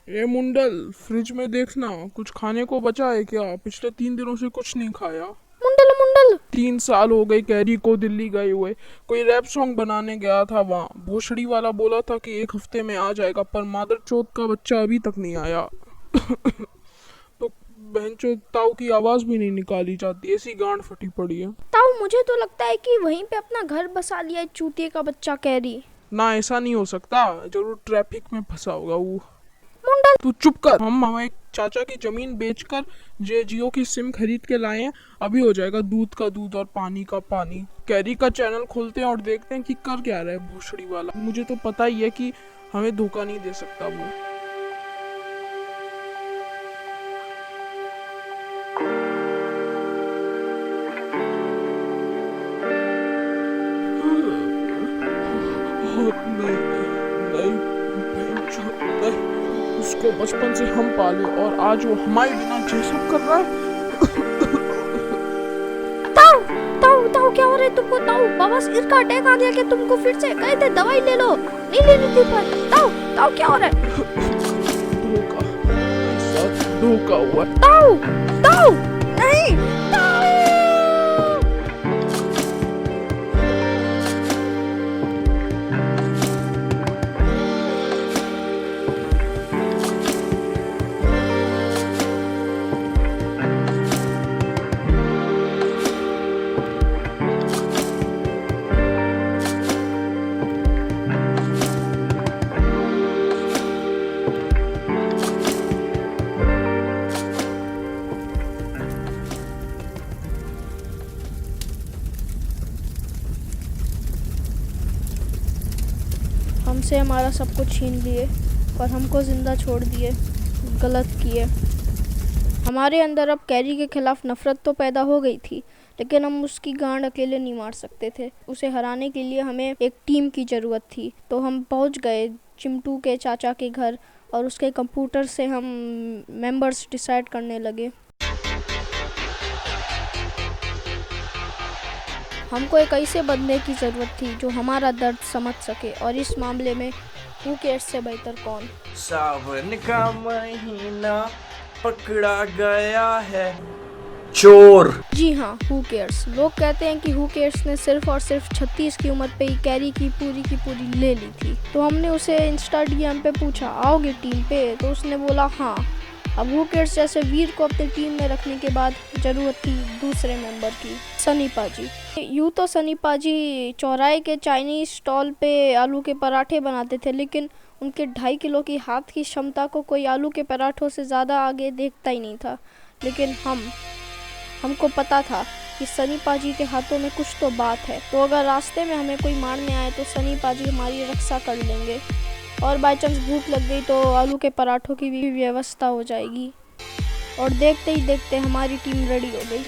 ये मुंडल, फ्रिज में देखना कुछ खाने को बचा है क्या? पिछले 3 दिनों से कुछ नहीं खाया। मुंडल मुंडल। 3 साल हो गए कैरी को दिल्ली गए हुए। कोई रैप सॉन्ग बनाने गया था वहाँ, भोसड़ी वाला बोला था कि 1 हफ्ते में आ जाएगा, पर मादर चौथ का बच्चा अभी तक नहीं आया। तो बहनचोद ताऊ की आवाज भी नहीं निकाली जाती, ऐसी गांड फटी पड़ी है। ताऊ, मुझे तो लगता है कि वहीं पे अपना घर बसा लिया है चूतिए का बच्चा कैरी। ना, ऐसा नहीं हो सकता, जरूर ट्रैफिक में फंसा होगा वो। मुंडल। तू चुप कर। हम हमारे चाचा की जमीन बेचकर जियो की सिम खरीद के लाए हैं। अभी हो जाएगा दूध का दूध और पानी का पानी। कैरी का चैनल खोलते हैं और देखते हैं कि कर क्या रहा है भोसड़ी वाला। मुझे तो पता ही है कि हमें धोखा नहीं दे सकता वो। नहीं, नहीं, बहनचोद, नहीं। उसको बचपन से हम पाले और आज वो हमारे बिना ये सब कर रहा है। ताऊ ताऊ ताऊ, क्या हो रहा है तुमको? ताऊ, बाबा सिर का अटैक आ गया क्या तुमको? फिर से कहे थे दवाई ले लो, नहीं ले रही थी पर। ताऊ ताऊ, क्या हो रहा है? धोखा, ऐसा धोखा हुआ। ताऊ ताऊ, नहीं ताऊ। हमसे हमारा सब कुछ छीन लिए, पर हमको जिंदा छोड़ दिए। गलत किए। हमारे अंदर अब कैरी के खिलाफ नफरत तो पैदा हो गई थी, लेकिन हम उसकी गांड अकेले नहीं मार सकते थे। उसे हराने के लिए हमें एक टीम की ज़रूरत थी। तो हम पहुंच गए चिंटू के चाचा के घर और उसके कंप्यूटर से हम मेंबर्स डिसाइड करने लगे। हमको एक ऐसे बंदे की ज़रूरत थी जो हमारा दर्द समझ सके, और इस मामले में हू केयर्स से बेहतर कौन। सावन का महीना पकड़ा गया है चोर। जी हाँ, हू केयर्स। लोग कहते हैं कि हू केयर्स ने सिर्फ और सिर्फ 36 की उम्र पे ही कैरी की पूरी ले ली थी। तो हमने उसे इंस्टा डीएम पे पूछा, आओगे टीम पे? तो उसने बोला हाँ। अब हू केयर्स जैसे वीर को अपनी टीम में रखने के बाद जरूरत थी दूसरे मेंबर की, सनी पाजी। यूँ तो सनी पाजी चौराहे के चाइनीज स्टॉल पे आलू के पराठे बनाते थे, लेकिन उनके 2.5 किलो की हाथ की क्षमता को कोई आलू के पराठों से ज़्यादा आगे देखता ही नहीं था। लेकिन हमको पता था कि सनी पाजी के हाथों में कुछ तो बात है। तो अगर रास्ते में हमें कोई मारने आए तो सनी पाजी हमारी रक्षा कर लेंगे, और बाई चांस भूख लग गई तो आलू के पराठों की भी व्यवस्था हो जाएगी। और देखते ही देखते हमारी टीम रेडी हो गई।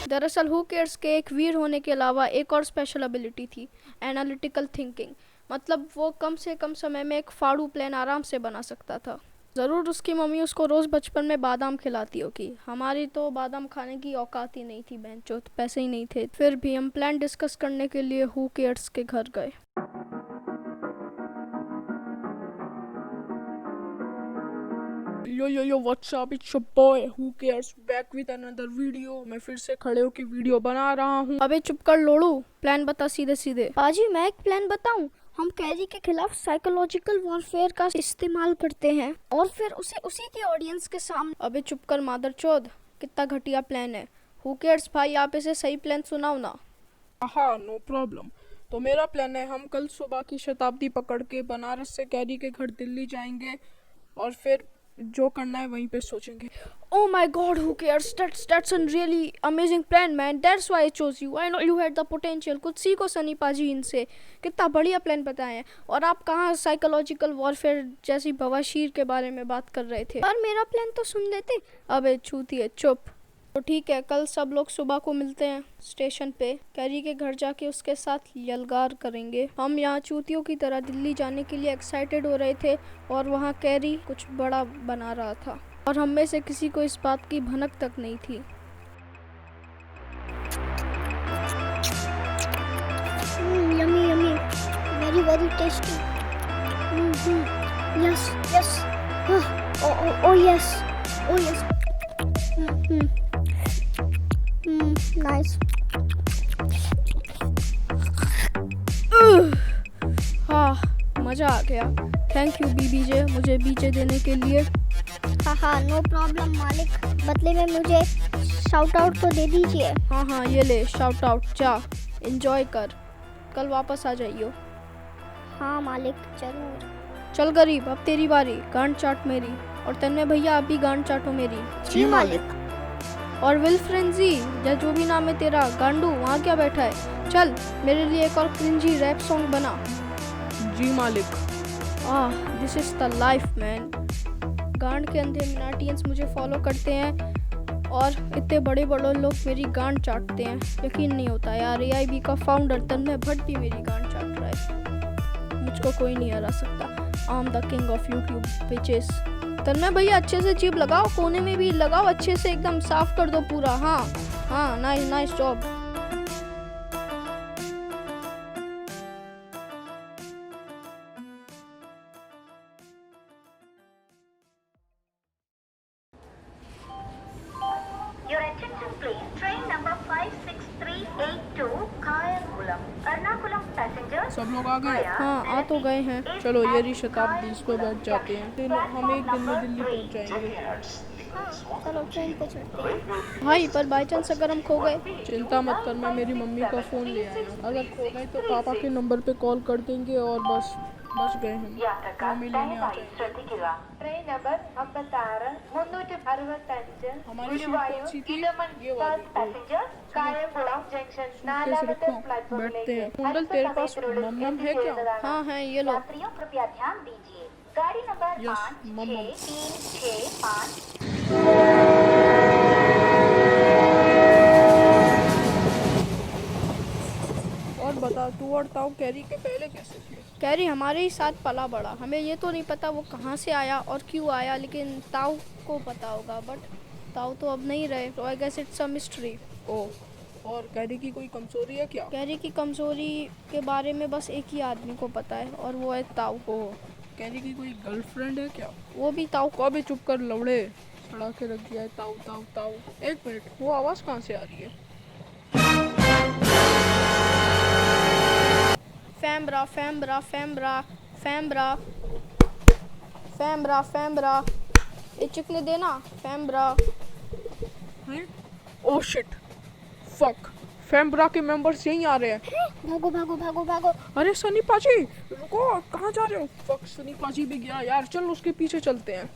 दरअसल हू केयर्स के एक वीर होने के अलावा एक और स्पेशल एबिलिटी थी, एनालिटिकल थिंकिंग। मतलब वो कम से कम समय में एक फाड़ू प्लान आराम से बना सकता था। ज़रूर उसकी मम्मी उसको रोज़ बचपन में बादाम खिलाती होगी। हमारी तो बादाम खाने की औकात ही नहीं थी, बहनचोद पैसे ही नहीं थे। फिर भी हम प्लान डिस्कस करने के लिए हू केयर्स के घर गए। Yo what's up, it's your boy who cares back with another video. मैं फिर से खड़े होकर वीडियो बना रहा हूँ। अबे चुप कर लोड़ू, प्लान बता सीधे सीधे। पाजी, मैं एक प्लान बताऊं? हम कैरी के खिलाफ साइकोलॉजिकल वॉरफेयर का इस्तेमाल करते हैं और फिर उसे उसी के ऑडियंस के सामने। अबे चुप कर मादरचोद, कितना घटिया प्लान है। हू केयर्स भाई, आप इसे सही प्लान सुनाओ ना। हाँ, नो प्रॉब्लम। तो मेरा प्लान है, हम कल सुबह की शताब्दी पकड़ के बनारस से कैरी के घर दिल्ली जाएंगे और फिर जो करना है वहीं पे सोचेंगे। Oh my God, who cares? That's a really amazing plan, man. That's why I chose you. I know you had the potential. कुछ सीखो सनी पाजी इनसे, कितना बढ़िया प्लान बताए हैं। और आप कहाँ साइकोलॉजिकल वॉरफेयर जैसी बवासीर के बारे में बात कर रहे थे? पर मेरा प्लान तो सुन लेते। अबे चूतिए, चुप। तो ठीक है, कल सब लोग सुबह को मिलते हैं स्टेशन पे। कैरी के घर जाके उसके साथ यलगार करेंगे। हम यहाँ चूतियों की तरह दिल्ली जाने के लिए एक्साइटेड हो रहे थे, और वहाँ कैरी कुछ बड़ा बना रहा था, और हम में से किसी को इस बात की भनक तक नहीं थी। very tasty. Yes, yes. Oh yes. Oh yes. Nice. हाँ, मज़ा आ गया। थैंक यू बीबीजे, मुझे बीजे देने के लिए। हाँ, नो प्रॉब्लम मालिक। बदले में मुझे शाउट आउट तो दे दीजिए। हाँ, ये ले शाउट आउट, जा एंजॉय कर, कल वापस आ जाइयो। हाँ मालिक, जरूर। चल गरीब, अब तेरी बारी, गांड चाट मेरी। और तन्मय भैया, अभी गांड चाटो मेरी। जी मालिक। और विल फ्रेंजी या जो भी नाम है तेरा, गांडू वहाँ क्या बैठा है, चल मेरे लिए एक और क्रिंजी रैप सॉन्ग बना। जी मालिक। This is the life man. गांड के अंधे मिनाटियंस मुझे फॉलो करते हैं और इतने बड़े बड़े लोग मेरी गांड चाटते हैं। यकीन नहीं होता यार, AIB का फाउंडर तन्मय भट्ट भी मेरी गांड चाट रहा है। मुझको कोई नहीं हरा सकता। I am the king of YouTube bitches. Tanmay भैया अच्छे से जीप लगाओ, कोने में भी लगाओ, अच्छे से एकदम साफ कर दो पूरा। हाँ, nice job. Your attention please. Train number 56382 Kayangulam, Ernakulam passengers. सब लोग आ गए? हाँ, आ तो गए हैं। चलो ये रही शताब्दी, इस पे बैठ जाते हैं, फिर हम एक दिन में दिल्ली पहुंच जाएंगे। चलो ट्रेन पे चलते हैं। भाई पर बाई चांस अगर हम खो गए? चिंता मत कर, मैं मेरी मम्मी का फ़ोन ले आया। अगर खो गए तो पापा के नंबर पे कॉल कर देंगे और बस बच गए हम। मम्मी लेने आ जाएंगे। ट्रेन नंबर 56 हमारी सीट कौन सी थी? ये वाली। पैसेंजर कायंगुलम जंक्शन कैसे रखो, बैठते हैं। कुंडल तेरे पास मम्मम है क्या? हाँ है, ये लो। यात्रियों कृपया ध्यान दीजिए, गाड़ी नंबर यस, मम्मम। 563665। और बता, तू और ताऊ कैरी के पहले कैसे थे? कैरी हमारे ही साथ पला बड़ा। हमें ये तो नहीं पता वो कहाँ से आया और क्यों आया, लेकिन ताऊ को पता होगा। बट ताऊ तो अब नहीं रहे, तो I guess it's a mystery. Oh, और कैरी की कोई कमजोरी है क्या? कैरी की कमजोरी के बारे में बस एक ही आदमी को पता है और वो है ताऊ। ओह, कैरी की कोई गर्लफ्रेंड है क्या? वो भी ताऊ को भी चुप कर लवड़े, सड़ा के रख दिया है। ताऊ ताऊ ताऊ। एक मिनट, वो आवाज़ कहाँ से आ रही है? फैम्ब्रा फैम्ब्रा फैम्ब्रा फैम्ब्रा फैम्ब्रा फैम्ब्रा, ये चिकने देना फैम्ब्रा। ओह शिट, फक, फैम्ब्रा के मेंबर्स यहीं आ रहे हैं। भागो भागो भागो भागो। अरे सनी पाजी, रुको, कहाँ जा रहे हो? फक, सनी पाजी भी गया यार, चल उसके पीछे चलते हैं।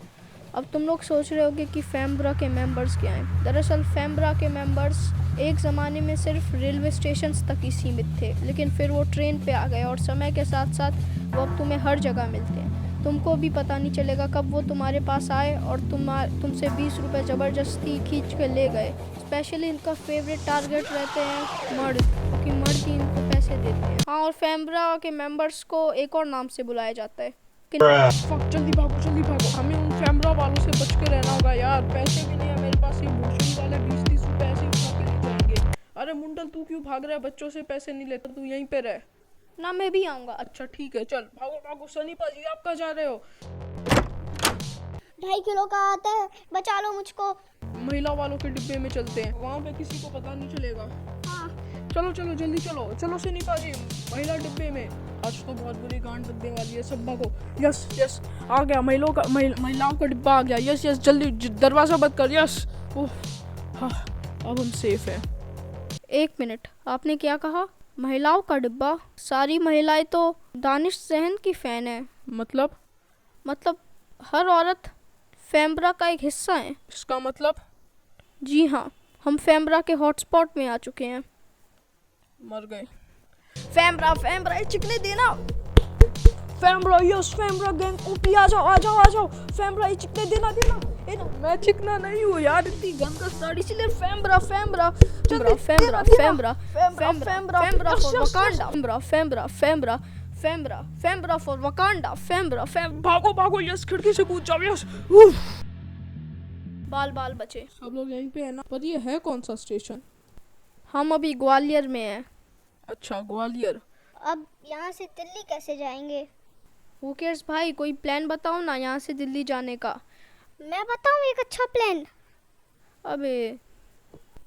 अब तुम लोग सोच रहे होगे कि फैम्ब्रा के मेंबर्स क्या हैं। दरअसल फैम्ब्रा के मेंबर्स एक ज़माने में सिर्फ रेलवे स्टेशंस तक ही सीमित थे, लेकिन फिर वो ट्रेन पे आ गए और समय के साथ साथ वो अब तुम्हें हर जगह मिलते हैं। तुमको भी पता नहीं चलेगा कब वो तुम्हारे पास आए और तुमसे 20 रुपये ज़बरदस्ती खींच के ले गए। स्पेशली इनका फेवरेट टारगेट रहते हैं मर्द, क्योंकि मर्द ही इनको पैसे देते हैं। हाँ, और फैम्ब्रा के मेंबर्स को एक और नाम से बुलाया जाता है। फक, जल्दी भागो जल्दी भागो, हमें उन फैम्ब्रा वालों से बच के रहना होगा यार। पैसे भी नहीं है मेरे पास, ये भूषण वाले 20-30 रुपए ऐसे ही उठा के ले जाएंगे। अरे मुंडल, तू क्यों भाग रहा है? बच्चों से पैसे नहीं लेता, तू यहीं पे रह। ना मैं भी आऊँगा। अच्छा ठीक है, चल भागो भागो। सनी पाजी, आप कहाँ जा रहे हो? 2.5 किलो का आता है, बचा लो मुझको। महिला वालों के डिब्बे में चलते हैं, वहाँ पे किसी को पता नहीं चलेगा। हाँ। चलो चलो जल्दी चलो, चलो सनी पाजी, महिला डिब्बे में। आज तो बहुत बुरी गांड लगने वाली है, सब भागो। यस यस, आ गया महिलाओं का डिब्बा आ गया। यस यस, जल्दी दरवाजा बंद कर। यस, ओह हाँ, अब हम सेफ हैं। 1 मिनट, आपने क्या कहा? महिलाओं का डिब्बा? सारी महिलाएं तो दानिश जहन की फ़ैन है। मतलब हर औरत फैम्ब्रा का एक हिस्सा है। इसका मतलब? जी हाँ, हम फैम्ब्रा के हॉटस्पॉट में आ चुके हैं। मर गए। फैम्ब्रा ये चिकने देना। फैम्ब्रा, यस फैम्ब्रा गैंग ओपी, आ जाओ। फैम्ब्रा ये चिकने देना। मैं चिकना नहीं हूँ यार, इतनी गंदा साड़ी। इसलिए फैम्ब्रा फॉर वकांडा। भागो, यस खिड़की से कूद जाओ। यस, बाल बचे। सब लोग यहीं पे है ना? पर ये है कौन सा स्टेशन? हम अभी ग्वालियर में हैं। अच्छा, ग्वालियर। अब यहाँ से दिल्ली कैसे जाएंगे? हु केयर्स भाई, कोई प्लान बताओ ना यहाँ से दिल्ली जाने का। मैं बताऊँ एक अच्छा प्लान? अबे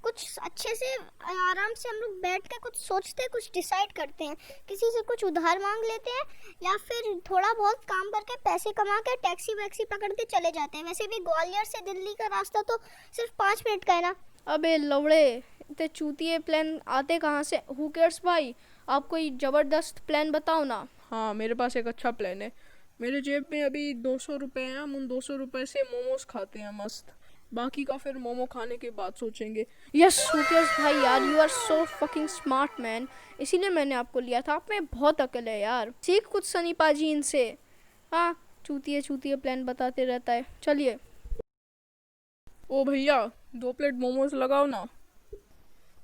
कुछ अच्छे से आराम से हम लोग बैठ के कुछ सोचते हैं, कुछ डिसाइड करते हैं, किसी से कुछ उधार मांग लेते हैं या फिर थोड़ा बहुत काम करके पैसे कमा के टैक्सी वैक्सी पकड़ के चले जाते हैं। वैसे भी ग्वालियर से दिल्ली का रास्ता तो सिर्फ 5 मिनट का है ना। अबे लवड़े, इतने चूतिए प्लान आते कहाँ से? हु केयर्स भाई, आप कोई ज़बरदस्त प्लान बताओ ना। हाँ, मेरे पास एक अच्छा प्लान है। मेरे जेब में अभी 200 रुपये हैं। हम उन 200 रुपये से मोमोज खाते हैं मस्त। बाकी का फिर मोमो खाने के बाद सोचेंगे। यस हु केयर्स भाई, यार you are so fucking smart man, इसीलिए मैंने आपको लिया था। आप में बहुत अकल है यार, सीख कुछ सनी पाजी इनसे। हाँ, चूतिए चूतिए प्लान बताते रहता है। चलिए। ओ भैया, 2 प्लेट मोमोज लगाओ ना।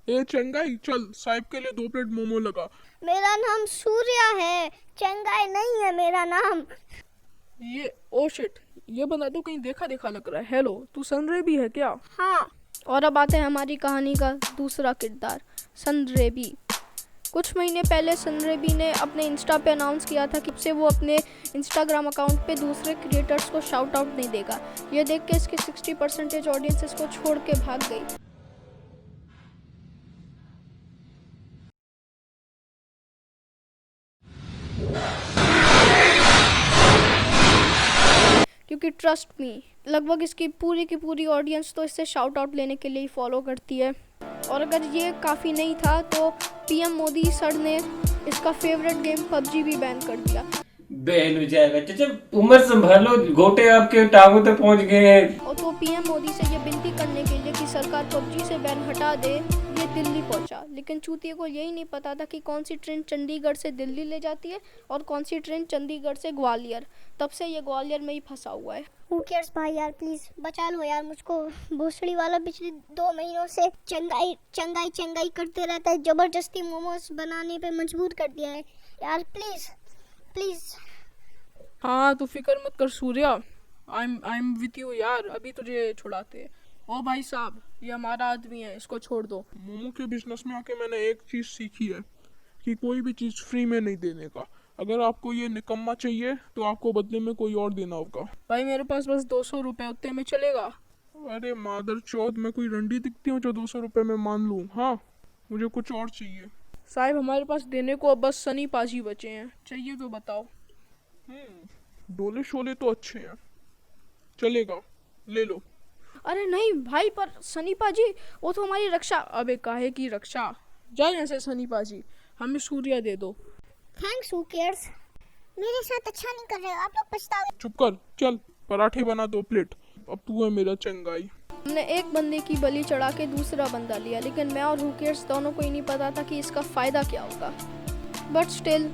ए चंगाई, चल साहिब के लिए 2 प्लेट मोमो लगा। मेरा नाम सूर्या है, चंगाई नहीं है मेरा नाम। ये ओ शिट, ये बंदा तो कहीं देखा देखा लग रहा है। हेलो, तू सनरेबी है क्या? हाँ। और अब आते हैं हमारी कहानी का दूसरा किरदार, सनरेबी। कुछ महीने पहले सनरेबी ने अपने इंस्टा पे अनाउंस किया था कि से वो अपने इंस्टाग्राम अकाउंट पे दूसरे क्रिएटर्स को शाउट आउट नहीं देगा। ये देख के इसकी 60% ऑडियंस इसको छोड़ के भाग गई। क्योंकि ट्रस्ट मी, लगभग इसकी पूरी की पूरी ऑडियंस तो इससे शाउट आउट लेने के लिए ही फॉलो करती है। और अगर ये काफ़ी नहीं था तो पीएम मोदी सर ने इसका फेवरेट गेम पबजी भी बैन कर दिया। बैन हो जाएगा चाचा, उम्र संभालो, घोटे आपके टांगों तक पहुंच गए हैं। और तो पीएम मोदी से ये विनती करने के लिए कि सरकार पबजी से बैन हटा दे, ये दिल्ली पहुंचा। लेकिन चूतिए को यही नहीं पता था कि कौन सी ट्रेन चंडीगढ़ से दिल्ली ले जाती है और कौन सी ट्रेन चंडीगढ़ से ग्वालियर। तब से ये ग्वालियर में ही फंसा हुआ है। हु केयर्स भाई, यार प्लीज बचा लो यार मुझको। भोसड़ी वाला पिछले 2 महीनों से चंगाई चंगाई चंगाई करते रहता है, जबरदस्ती मोमोज बनाने पे मजबूर कर दिया है यार। Please please. हाँ, तू फिक्र मत कर Surya, I am with you यार। अभी तुझे छुड़ाते हैं। ओ भाई साहब, ये हमारा आदमी है, इसको छोड़ दो। मोमो के बिजनेस में आके मैंने एक चीज सीखी है कि कोई भी चीज फ्री में नहीं देने का। अगर आपको ये निकम्मा चाहिए तो आपको बदले में कोई और देना होगा। भाई मेरे पास बस 200 रुपये, उतने में चलेगा? अरे मादर चौथ, मैं कोई रंडी दिखती हूँ जो 200 रुपये में मान लूँ? हाँ, मुझे कुछ और चाहिए। साहिब, हमारे पास देने को अब बस सनी पाजी बचे हैं, चाहिए तो बताओ। डोले शोले तो अच्छे हैं, चलेगा, ले लो। अरे नहीं भाई, पर सनी पाजी वो तो हमारी रक्षा। अबे काहे की रक्षा, जाए ऐसे सनी पाजी, हमें सूर्या दे दो। Thanks who cares. मेरे साथ अच्छा नहीं कर रहे हो आप लोग, पछताओगे। चुप कर, चल पराठे बना 2 प्लेट। अब तू है मेरा चंगाई। हमने एक बंदे की बलि चढ़ा के दूसरा बंदा लिया, लेकिन मैं और हु केयर्स दोनों को ही नहीं पता था कि इसका फ़ायदा क्या होगा। बट स्टिल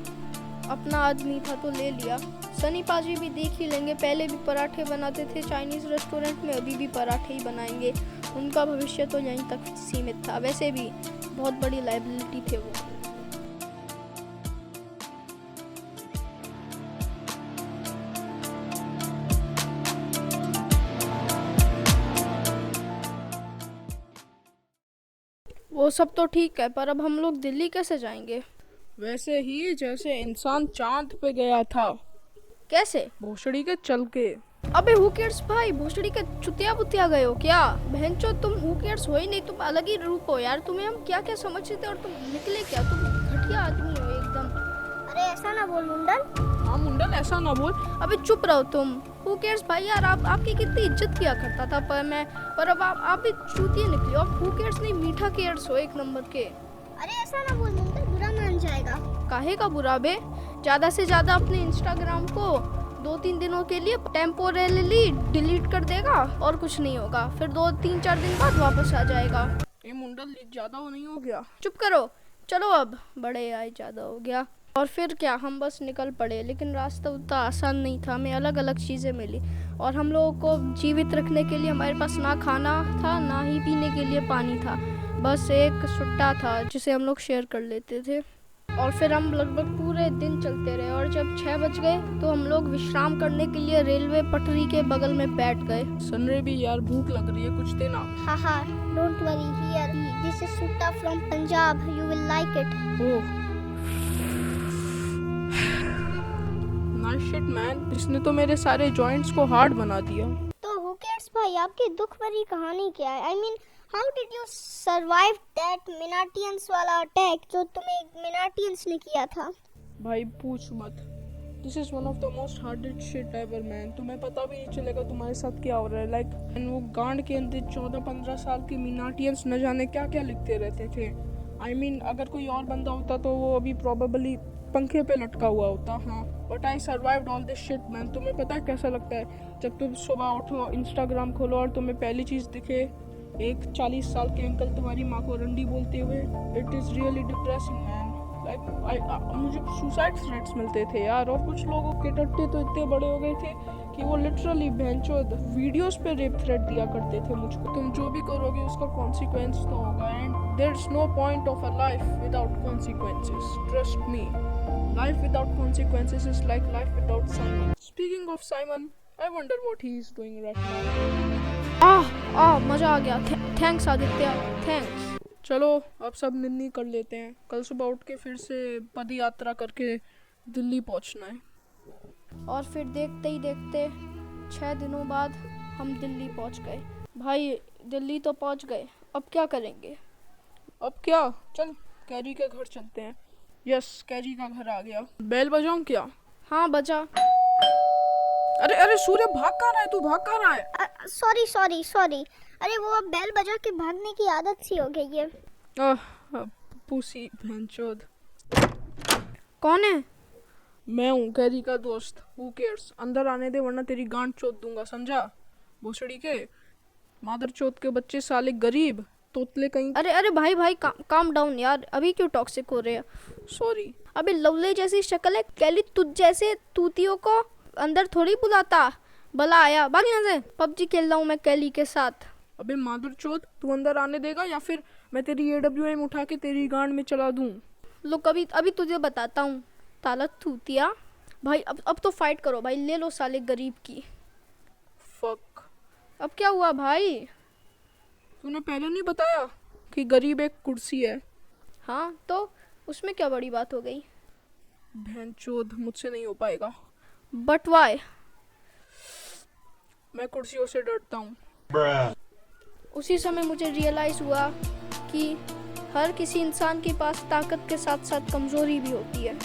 अपना आदमी था तो ले लिया। सनी पाजी भी देख ही लेंगे, पहले भी पराठे बनाते थे चाइनीज़ रेस्टोरेंट में, अभी भी पराठे ही बनाएंगे। उनका भविष्य तो यहीं तक सीमित था, वैसे भी बहुत बड़ी लाइबिलिटी थे वो। वो सब तो ठीक है, पर अब हम लोग दिल्ली कैसे जाएंगे? वैसे ही जैसे इंसान चांद पे गया था। कैसे? भोसड़ी के चल के। अबे हु केयर्स भाई, भोसड़ी के चुतिया बुतिया गए हो क्या? बहनचो, तुम हु केयर्स हो ही नहीं, तुम अलग ही रूप हो यार। तुम्हें हम क्या क्या समझते थे और तुम निकले क्या? तुम घटिया आदमी हो एकदम। अरे ऐसा ना बोल मुंडन। हाँ मुंडन, ऐसा ना बोल। अबे चुप रहो तुम। हु केयर्स भाई यार, आपकी कितनी इज्जत किया करता था पर अब आप भी चूतिए निकले हो। आप हु केयर्स नहीं, मीठा केयर्स हो एक नंबर के। अरे ऐसा ना बोल मुंडन, बुरा मान जाएगा। काहे का बुरा बे? ज़्यादा से ज़्यादा अपने इंस्टाग्राम को 2-3 दिनों के लिए टेम्पोरेली डिलीट कर देगा और कुछ नहीं होगा। फिर 2-3-4 दिन बाद वापस आ जाएगा। ये मुंडन ज्यादा वो नहीं हो गया? चुप करो, चलो अब बड़े आए, ज़्यादा हो गया। और फिर क्या, हम बस निकल पड़े। लेकिन रास्ता उतना आसान नहीं था, हमें अलग अलग चीज़ें मिली और हम लोगों को जीवित रखने के लिए हमारे पास ना खाना था ना ही पीने के लिए पानी था। बस एक सुट्टा था जिसे हम लोग शेयर कर लेते थे। और फिर हम लगभग पूरे दिन चलते रहे और जब 6 बज गए तो हम लोग विश्राम करने के लिए रेलवे पटरी के बगल में बैठ गए। सनरेबी यार, भूख लग रही है, कुछ देना। हाहा, don't worry, here this is सुट्टा from Punjab, you will like it. Oh my shit man, इसने तो मेरे सारे जॉइंट्स को हार्ड बना दिया। तो हु केयर्स भाई, आपकी दुख भरी कहानी क्या है? I mean how did you survive that मिनाटियंस वाला अटैक जो तुम्हें मिनाटियंस ने किया था? भाई पूछ मत, this is one of the most hardest shit ever man. तुम्हें पता भी नहीं चलेगा तुम्हारे साथ क्या हो रहा है। लाइक वो गांड के अंदर 14-15 साल के मिनाटियंस न जाने क्या क्या लिखते रहते थे। आई मीन अगर कोई और बंदा होता तो वो अभी प्रोबेबली पंखे पे लटका हुआ होता। हाँ, but I survived all this shit man. तुम्हें पता है कैसा लगता है जब तुम सुबह उठो, इंस्टाग्राम खोलो और तुम्हें पहली चीज़ दिखे एक 40 साल के अंकल तुम्हारी माँ को रंडी बोलते हुए? It is really depressing man. Like मुझे सुसाइड थ्रेट्स मिलते थे यार, और कुछ लोगों के टट्टे तो इतने बड़े हो गए थे कि वो लिटरली भैंचोद वीडियोस पे रेप थ्रेट दिया करते थे मुझको। तुम जो भी करोगे उसका कॉन्सिक्वेंस तो होगा, and there is no point of a life without consequences, trust me. Life without consequences is like life without Simon. Speaking of Simon, I wonder what he is doing right now. मजा आ गया। Thanks Aditya, thanks. चलो अब सब निन्नी कर लेते हैं, कल सुबह उठ के फिर से पद यात्रा करके दिल्ली पहुंचना है। और फिर देखते ही देखते 6 दिनों बाद हम दिल्ली पहुंच गए। भाई दिल्ली तो पहुंच गए, अब क्या करेंगे? अब क्या, चल कैरी के घर चलते हैं। यस, कैरी का घर आ गया। बेल बजाऊं क्या? हाँ बजा। अरे अरे सूर्य, भाग कहाँ रहा है तू, भाग कहाँ रहा है? सॉरी। अरे वो अब बेल बजा के भागने की आदत सी हो गई है। पुसी भैंचोद। कौन है? मैं हूँ कैरी का दोस्त। Who cares? अंदर आने दे वरना तेरी गांड चोद दूंगा, समझा? भोसड़ी के मादर चोद के बच्चे, साले गरीब तोतले कहीं। अरे भाई काम डाउन यार, अभी क्यों टॉक्सिक हो रहे हैं? सॉरी। अबे लवली जैसी शक्ल है, कैली तुझ जैसे तूतियों को अंदर थोड़ी बुलाता। भला आया, भाग यहाँ से। पबजी खेल रहा हूँ मैं कैली के साथ। अबे मादर चोद, तू अंदर आने देगा या फिर मैं तेरी AWM उठा के तेरी गांड में चला दूं? लोग अभी तुझे बताता हूँ ताला तूतिया। भाई अब तो फाइट करो भाई, ले लो साले गरीब की। फक। अब क्या हुआ भाई? तूने पहले नहीं बताया कि गरीब एक कुर्सी है? हाँ तो उसमें क्या बड़ी बात हो गई? भैंचोद, मुझसे नहीं हो पाएगा। But why? मैं कुर्सियों से डरता हूँ। उसी समय मुझे रियलाइज हुआ कि हर किसी इंसान के पास ताकत के साथ साथ कमजोरी भी होती है।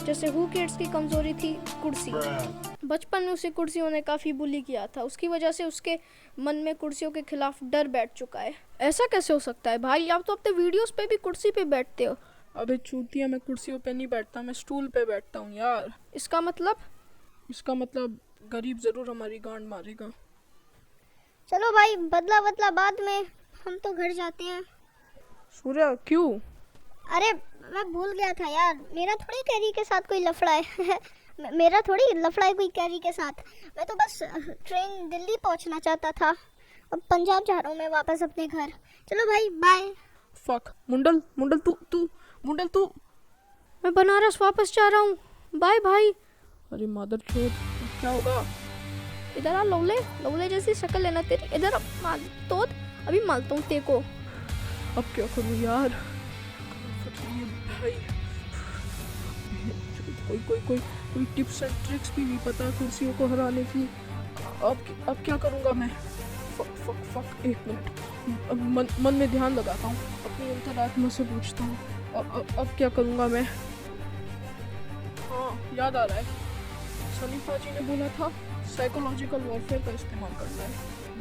जैसे हु किड्स की कमजोरी थी कुर्सी। बचपन में उसे कुर्सियों ने काफ़ी बुली किया था, उसकी वजह से उसके मन में कुर्सियों के खिलाफ डर बैठ चुका है। ऐसा कैसे हो सकता है भाई? आप तो अपने वीडियोस पे भी कुर्सी पे बैठते हो। अबे चूतिया, मैं कुर्सियों पे नहीं बैठता, मैं स्टूल पे बैठता हूँ यार। इसका मतलब? इसका मतलब गरीब जरूर हमारी गांड मारेगा। चलो भाई, बदला बाद में, हम तो घर जाते हैं। सूर्या क्यों? अरे मैं भूल गया था यार, मेरा थोड़ी कैरी के साथ कोई लफड़ा है। मेरा थोड़ी लफड़ा है कोई कैरी के साथ। मैं तो बस ट्रेन दिल्ली पहुंचना चाहता था। अब पंजाब जा रहा हूँ मैं वापस अपने घर। चलो भाई, बाय। फक। मुंडल तू। मैं बनारस वापस जा रहा हूँ, बाय भाई। अरे मादर चोद, क्या होगा? इधर आ लवले जैसी शक्ल है ना तेरी, इधर आ मार तोड़, अभी मारता हूँ तेरे को। अब क्या करूँ यार? भाई कोई टिप्स एंड ट्रिक्स भी नहीं पता कुर्सियों को हराने की। अब क्या करूँगा मैं? फक। एक मिनट, अब मन में ध्यान लगाता हूँ, अपनी अंतरात्मा से पूछता हूँ अब क्या करूँगा मैं? हाँ, याद आ रहा है, सनीफा जी ने बोला था साइकोलॉजिकल वॉरफेयर का इस्तेमाल करना है।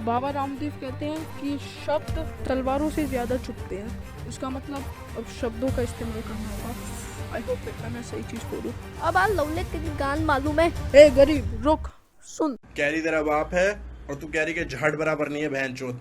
बाबा रामदेव कहते हैं कि शब्द तलवारों से ज़्यादा चुभते हैं। इसका मतलब अब शब्दों का इस्तेमाल करना होगा। आई होप बेटा मैं सही चीज़ बोलूँ। अब आ लवले तेरी गान मालूम है। ए गरीब, रुक, सुन। कैरी तेरा बाप है और तू कैरी के झाड़ बराबर नहीं है बहनचोद।